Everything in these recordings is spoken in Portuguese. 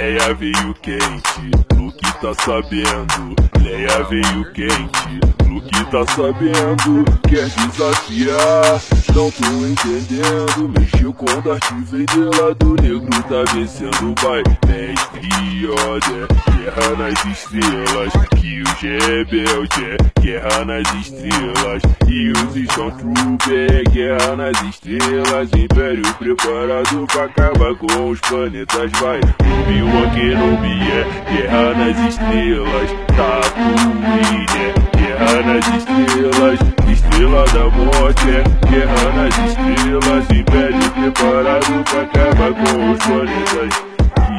Leia veio quente, Luke tá sabendo. Leia veio quente, Luke tá sabendo. Quer desafiar, não tô entendendo. Mexeu com Darth Vader lá do negro, tá vencendo. Vai, mestre Yoda, guerra nas estrelas. Que o rebelde é guerra nas estrelas. E os Stormtroopers, guerra nas estrelas. Império preparado pra acabar com os planetas. Vai, Obi-Wan Kenobi é guerra nas estrelas. Tatooine é guerra nas estrelas. Estrela da morte é guerra nas estrelas. Império preparado pra acabar com os planetas. E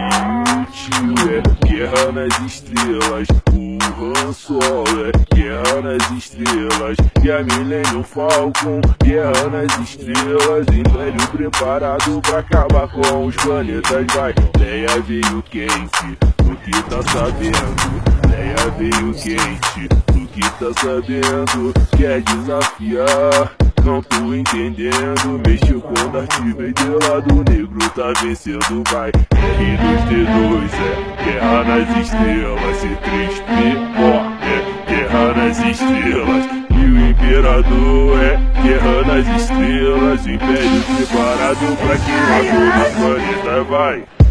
o tio é guerra nas estrelas. O Han Solo é guerra nas estrelas. E a Millennium Falcon, guerra nas estrelas. Império preparado pra acabar com os planetas. Vai, Leia veio quente, Luke tá sabendo. Leia veio quente, Luke tá sabendo. Quer desafiar, não tô entendendo. Mexeu com Darth Vader lá do negro, tá vencendo. Vai, R2D2 é guerra nas estrelas. C3PO é guerra nas estrelas. E o Imperador é guerra nas estrelas. Império preparado pra queimar todo o planeta. Vai.